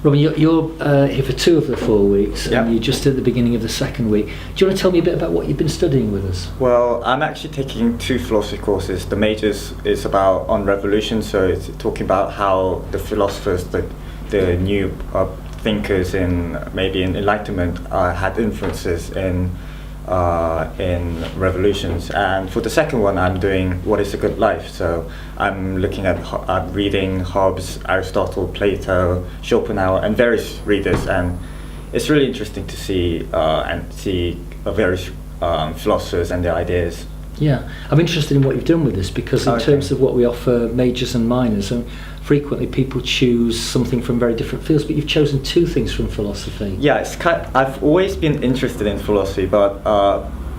Robin, you're here for 2 of the 4 weeks, Yep. and you're just at the beginning of the 2nd week. Do you want to tell me a bit about what you've been studying with us? Well, I'm actually taking 2 philosophy courses. The major is about on revolution, so it's talking about how the philosophers, the new thinkers in maybe in Enlightenment had influences in revolutions. And for the second one, I'm doing what is a good life. So I'm looking at reading Hobbes, Aristotle, Plato, Schopenhauer, and various readers. And it's really interesting to see various philosophers and their ideas. Yeah, I'm interested in what you've done with this, because in terms of what we offer majors and minors, frequently people choose something from very different fields, but you've chosen 2 things from philosophy. Yeah, I've always been interested in philosophy, but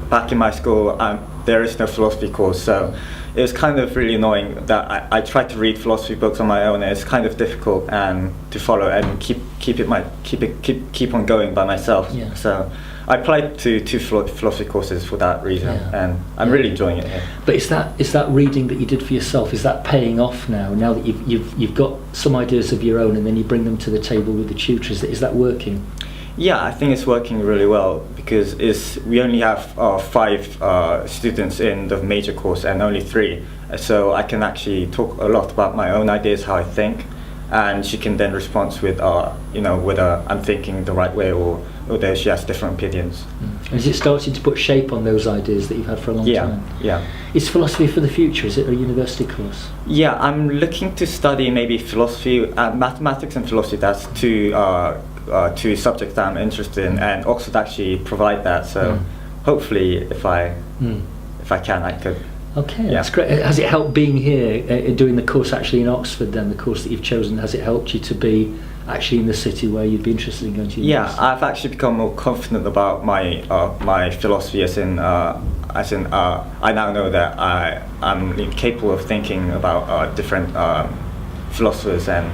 back in my school there is no philosophy course, so it was kind of really annoying that I tried to read philosophy books on my own, and it's kind of difficult and to follow and keep on going by myself. Yeah. So I applied to 2 philosophy courses for that reason, and I'm really enjoying it here. But is that reading that you did for yourself, is that paying off now that you've got some ideas of your own, and then you bring them to the table with the tutor? Is that working? Yeah, I think it's working really well, because we only have 5 students in the major course and only 3, so I can actually talk a lot about my own ideas, how I think, and she can then respond with whether I'm thinking the right way or whether she has different opinions. And is it starting to put shape on those ideas that you've had for a long time? Yeah. Is philosophy for the future? Is it a university course? Yeah, I'm looking to study maybe philosophy, mathematics and philosophy. That's 2 subjects that I'm interested in, and Oxford actually provide that. So hopefully, if I can, I could. Okay, that's great. Has it helped being here, doing the course actually in Oxford? Then the course that you've chosen, has it helped you to be actually in the city where you'd be interested in going to university? Yeah, I've actually become more confident about my philosophy, as in I now know that I'm capable of thinking about different philosophers, and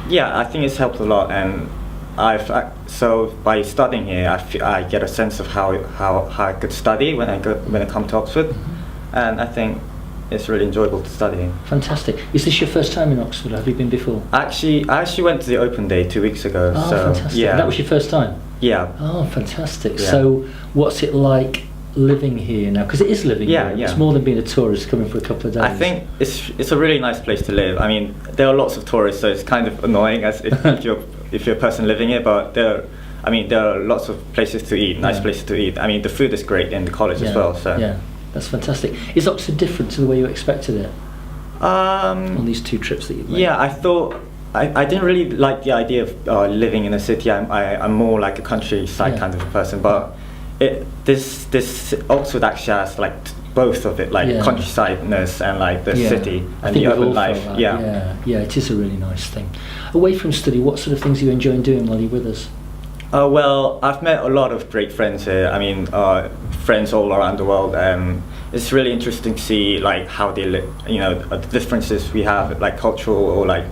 yeah, I think it's helped a lot. And so by studying here, I get a sense of how I could study when I come to Oxford, and I think it's really enjoyable to study. Fantastic. Is this your first time in Oxford? Have you been before? I actually went to the open day 2 weeks ago. Oh, so, fantastic. Yeah. That was your first time? Yeah. Oh, fantastic. Yeah. So what's it like living here now? Because it is living here. Yeah. It's more than being a tourist coming for a couple of days. I think it's a really nice place to live. I mean, there are lots of tourists, so it's kind of annoying if you're a person living here, but there are lots of places to eat, nice places to eat. I mean, the food is great in the college as well. So yeah, that's fantastic. Is Oxford different to the way you expected it on these 2 trips that you've made? Yeah, I thought I didn't really like the idea of living in a city. I'm more like a countryside kind of a person, but this Oxford actually has like both of it, like countrysideness and like the city and the urban life. Yeah, it is a really nice thing. Away from study, what sort of things are you enjoying doing while you're with us? Well, I've met a lot of great friends here. I mean, friends all around the world, and it's really interesting to see like how they live. The differences we have, like cultural or like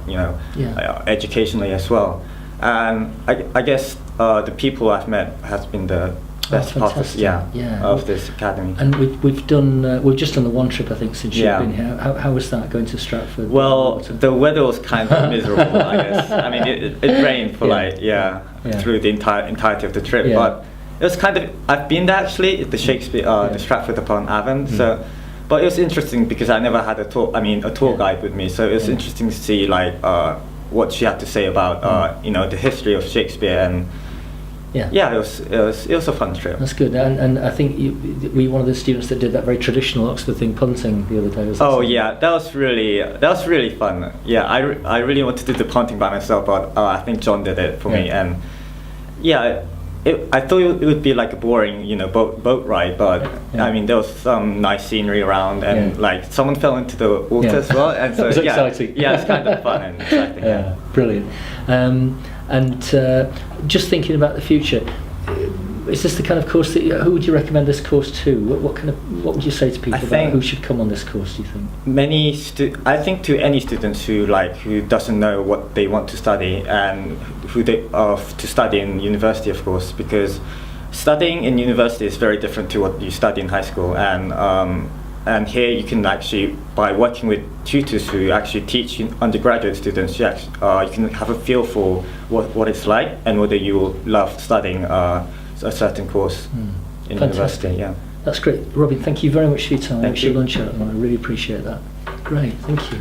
educationally as well. And I guess the people I've met has been the best part of this academy. And we've just done the 1 trip, I think, since you've been here. How was that, going to Stratford? Well, the weather was kind of miserable, I guess. I mean, it rained for through the entirety of the trip, but it was kind of, I've been there actually, the Shakespeare, the Stratford upon Avon. So, but it was interesting because I never had a tour guide with me, so it was interesting to see like what she had to say about the history of Shakespeare. And it was a fun trip. That's good. And I think were you one of the students that did that very traditional Oxford thing, punting, the other day? That was really fun. Yeah, I really wanted to do the punting by myself, but I think John did it for me. And I thought it would be like a boring, boat ride, but I mean, there was some nice scenery around, and like someone fell into the water as well, and so it was exciting. Yeah, it's kind of fun and exciting. Yeah, brilliant. And just thinking about the future, is this the kind of course that who would you recommend this course to? What would you say to people about who should come on this course, do you think? I think to any students who doesn't know what they want to study, and who to study in university, of course, because studying in university is very different to what you study in high school, and and here you can actually, by working with tutors who actually teach undergraduate students, you can have a feel for what it's like and whether you will love studying a certain course in Fantastic. university. Yeah. That's great. Robin, thank you very much for your time. Thank you. Lunch out, and I really appreciate that. Great, thank you.